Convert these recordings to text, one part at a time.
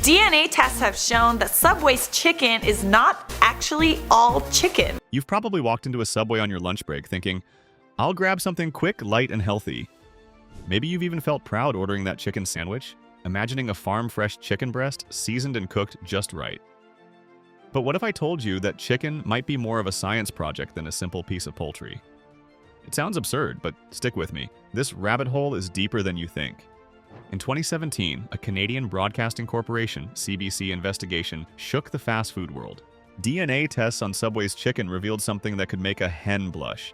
DNA tests have shown that Subway's chicken is not actually all chicken. You've probably walked into a Subway on your lunch break thinking, I'll grab something quick, light, and healthy. Maybe you've even felt proud ordering that chicken sandwich, imagining a farm-fresh chicken breast seasoned and cooked just right. But what if I told you that chicken might be more of a science project than a simple piece of poultry? It sounds absurd, but stick with me. This rabbit hole is deeper than you think. In 2017, a Canadian Broadcasting Corporation (CBC) investigation shook the fast food world. DNA tests on Subway's chicken revealed something that could make a hen blush.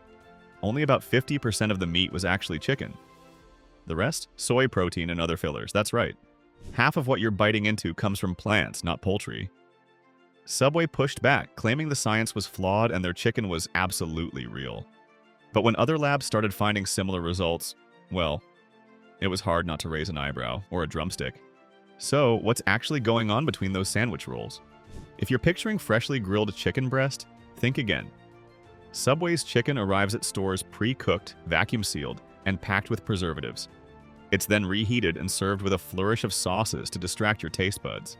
Only about 50% of the meat was actually chicken. The rest? Soy protein and other fillers. That's right. Half of what you're biting into comes from plants, not poultry. Subway pushed back, claiming the science was flawed and their chicken was absolutely real. But when other labs started finding similar results, well, it was hard not to raise an eyebrow or a drumstick. So, what's actually going on between those sandwich rolls? If you're picturing freshly grilled chicken breast, think again. Subway's chicken arrives at stores pre-cooked, vacuum-sealed, and packed with preservatives. It's then reheated and served with a flourish of sauces to distract your taste buds.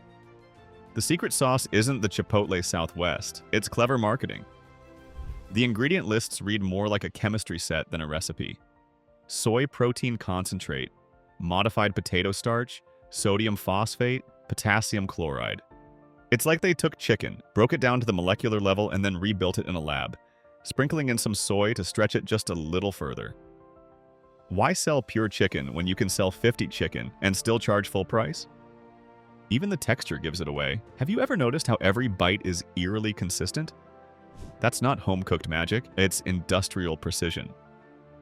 The secret sauce isn't the Chipotle Southwest, it's clever marketing. The ingredient lists read more like a chemistry set than a recipe. Soy protein concentrate, modified potato starch, sodium phosphate, potassium chloride. It's like they took chicken, broke it down to the molecular level, and then rebuilt it in a lab, sprinkling in some soy to stretch it just a little further. Why sell pure chicken when you can sell 50 chicken and still charge full price? Even the texture gives it away. Have you ever noticed how every bite is eerily consistent? That's not home-cooked magic, it's industrial precision.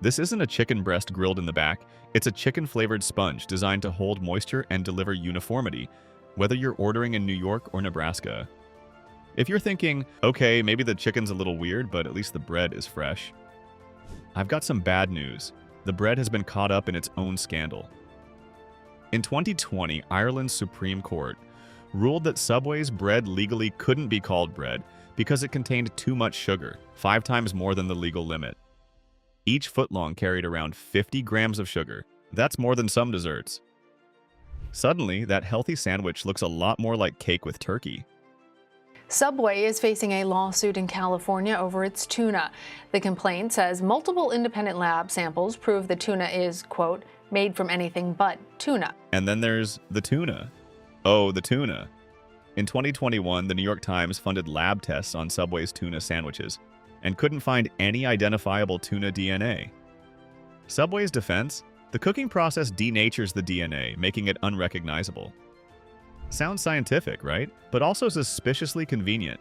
This isn't a chicken breast grilled in the back, it's a chicken-flavored sponge designed to hold moisture and deliver uniformity, whether you're ordering in New York or Nebraska. If you're thinking, okay, maybe the chicken's a little weird, but at least the bread is fresh, I've got some bad news. The bread has been caught up in its own scandal. In 2020, Ireland's Supreme Court ruled that Subway's bread legally couldn't be called bread because it contained too much sugar, 5 times more than the legal limit. Each footlong carried around 50 grams of sugar. That's more than some desserts. Suddenly, that healthy sandwich looks a lot more like cake with turkey. Subway is facing a lawsuit in California over its tuna. The complaint says multiple independent lab samples prove the tuna is, quote, made from anything but tuna. And then there's the tuna. Oh, the tuna. In 2021, the New York Times funded lab tests on Subway's tuna sandwiches and couldn't find any identifiable tuna DNA. Subway's defense? The cooking process denatures the DNA, making it unrecognizable. Sounds scientific, right? But also suspiciously convenient.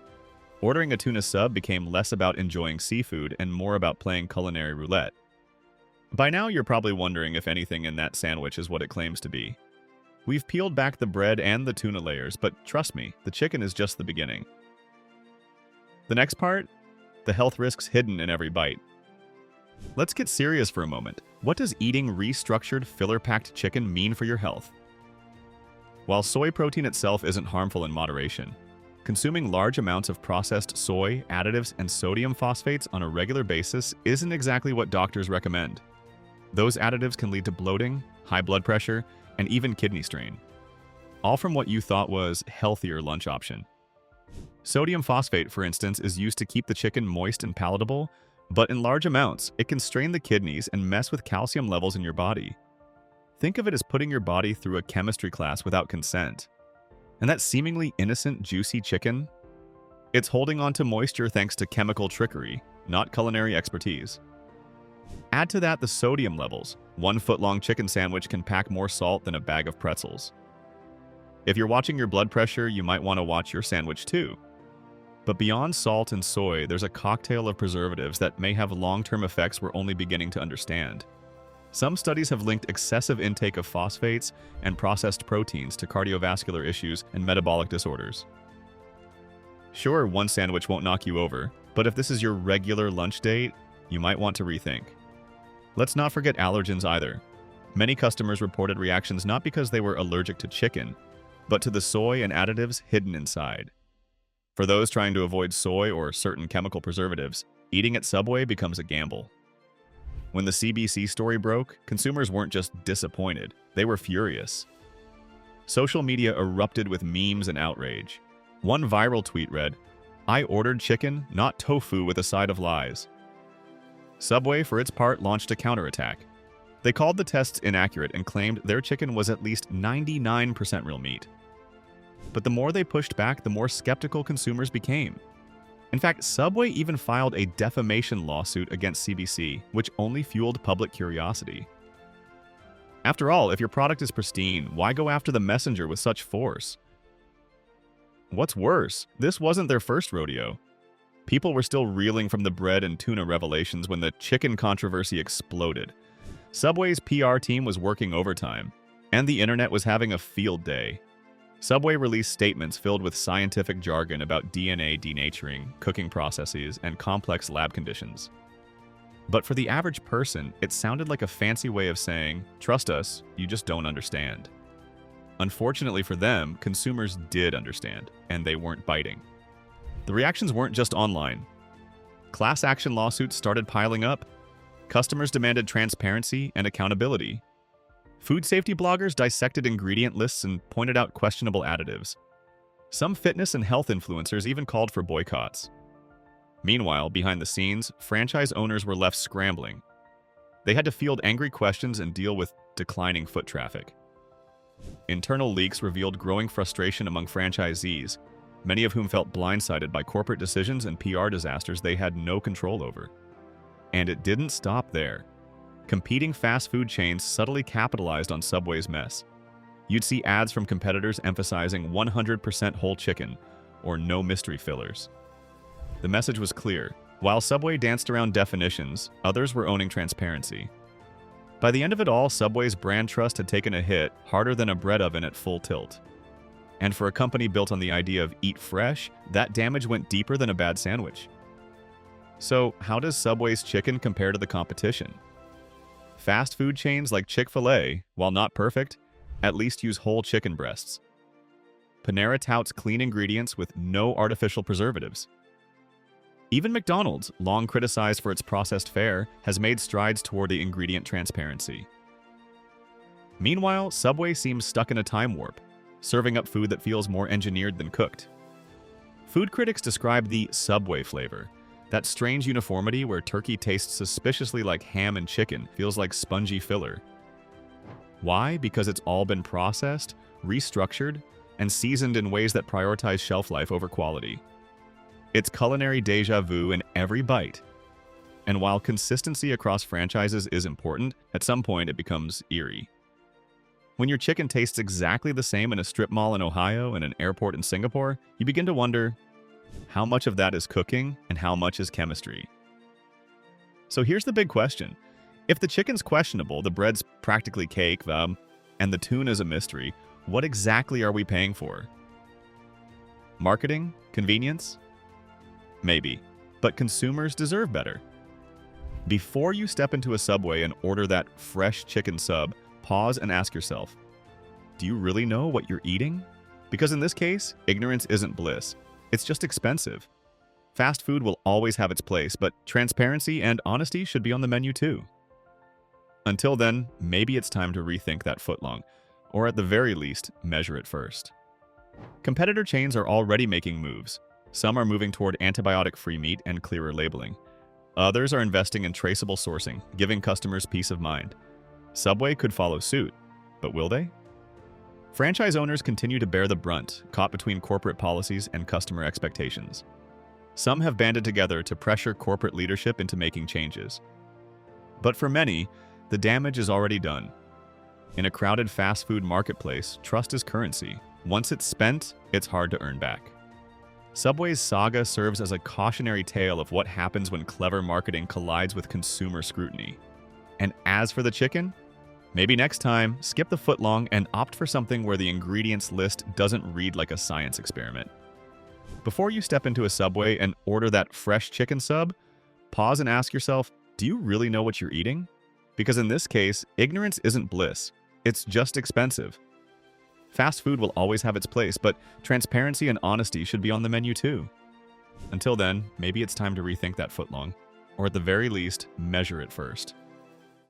Ordering a tuna sub became less about enjoying seafood and more about playing culinary roulette. By now, you're probably wondering if anything in that sandwich is what it claims to be. We've peeled back the bread and the tuna layers, but trust me, the chicken is just the beginning. The next part? The health risks hidden in every bite. Let's get serious for a moment. What does eating restructured, filler-packed chicken mean for your health? While soy protein itself isn't harmful in moderation, consuming large amounts of processed soy, additives, and sodium phosphates on a regular basis isn't exactly what doctors recommend. Those additives can lead to bloating, high blood pressure, and even kidney strain. All from what you thought was healthier lunch option. Sodium phosphate, for instance, is used to keep the chicken moist and palatable, but in large amounts, it can strain the kidneys and mess with calcium levels in your body. Think of it as putting your body through a chemistry class without consent. And that seemingly innocent, juicy chicken? It's holding on to moisture thanks to chemical trickery, not culinary expertise. Add to that the sodium levels. 1 foot-long chicken sandwich can pack more salt than a bag of pretzels. If you're watching your blood pressure, you might want to watch your sandwich too. But beyond salt and soy, there's a cocktail of preservatives that may have long-term effects we're only beginning to understand. Some studies have linked excessive intake of phosphates and processed proteins to cardiovascular issues and metabolic disorders. Sure, one sandwich won't knock you over, but if this is your regular lunch date, you might want to rethink. Let's not forget allergens either. Many customers reported reactions not because they were allergic to chicken, but to the soy and additives hidden inside. For those trying to avoid soy or certain chemical preservatives, eating at Subway becomes a gamble. When the CBC story broke, consumers weren't just disappointed, they were furious. Social media erupted with memes and outrage. One viral tweet read, "I ordered chicken, not tofu with a side of lies." Subway, for its part, launched a counterattack. They called the tests inaccurate and claimed their chicken was at least 99% real meat. But the more they pushed back, the more skeptical consumers became. In fact, Subway even filed a defamation lawsuit against CBC, which only fueled public curiosity. After all, if your product is pristine, why go after the messenger with such force? What's worse, this wasn't their first rodeo. People were still reeling from the bread and tuna revelations when the chicken controversy exploded. Subway's PR team was working overtime, and the internet was having a field day. Subway released statements filled with scientific jargon about DNA denaturing, cooking processes, and complex lab conditions. But for the average person, it sounded like a fancy way of saying, "Trust us, you just don't understand." Unfortunately for them, consumers did understand, and they weren't biting. The reactions weren't just online. Class action lawsuits started piling up. Customers demanded transparency and accountability. Food safety bloggers dissected ingredient lists and pointed out questionable additives. Some fitness and health influencers even called for boycotts. Meanwhile, behind the scenes, franchise owners were left scrambling. They had to field angry questions and deal with declining foot traffic. Internal leaks revealed growing frustration among franchisees, many of whom felt blindsided by corporate decisions and PR disasters they had no control over. And it didn't stop there. Competing fast food chains subtly capitalized on Subway's mess. You'd see ads from competitors emphasizing 100% whole chicken or no mystery fillers. The message was clear. While Subway danced around definitions, others were owning transparency. By the end of it all, Subway's brand trust had taken a hit harder than a bread oven at full tilt. And for a company built on the idea of eat fresh, that damage went deeper than a bad sandwich. So, how does Subway's chicken compare to the competition? Fast food chains like Chick-fil-A, while not perfect, at least use whole chicken breasts. Panera touts clean ingredients with no artificial preservatives. Even McDonald's, long criticized for its processed fare, has made strides toward the ingredient transparency. Meanwhile, Subway seems stuck in a time warp, serving up food that feels more engineered than cooked. Food critics describe the Subway flavor, that strange uniformity where turkey tastes suspiciously like ham and chicken feels like spongy filler. Why? Because it's all been processed, restructured, and seasoned in ways that prioritize shelf life over quality. It's culinary déjà vu in every bite. And while consistency across franchises is important, at some point it becomes eerie. When your chicken tastes exactly the same in a strip mall in Ohio and an airport in Singapore, you begin to wonder, how much of that is cooking and how much is chemistry? So here's the big question. If the chicken's questionable, the bread's practically cake, and the tuna is a mystery, what exactly are we paying for? Marketing? Convenience? Maybe, but consumers deserve better. Before you step into a Subway and order that fresh chicken sub, pause and ask yourself, do you really know what you're eating? Because in this case, ignorance isn't bliss. It's just expensive. Fast food will always have its place, but transparency and honesty should be on the menu too. Until then, maybe it's time to rethink that footlong, or at the very least, measure it first. Competitor chains are already making moves. Some are moving toward antibiotic-free meat and clearer labeling. Others are investing in traceable sourcing, giving customers peace of mind. Subway could follow suit, but will they? Franchise owners continue to bear the brunt, caught between corporate policies and customer expectations. Some have banded together to pressure corporate leadership into making changes. But for many, the damage is already done. In a crowded fast food marketplace, trust is currency. Once it's spent, it's hard to earn back. Subway's saga serves as a cautionary tale of what happens when clever marketing collides with consumer scrutiny. And as for the chicken, maybe next time, skip the footlong and opt for something where the ingredients list doesn't read like a science experiment. Before you step into a Subway and order that fresh chicken sub, pause and ask yourself, do you really know what you're eating? Because in this case, ignorance isn't bliss. It's just expensive. Fast food will always have its place, but transparency and honesty should be on the menu too. Until then, maybe it's time to rethink that footlong, or at the very least, measure it first.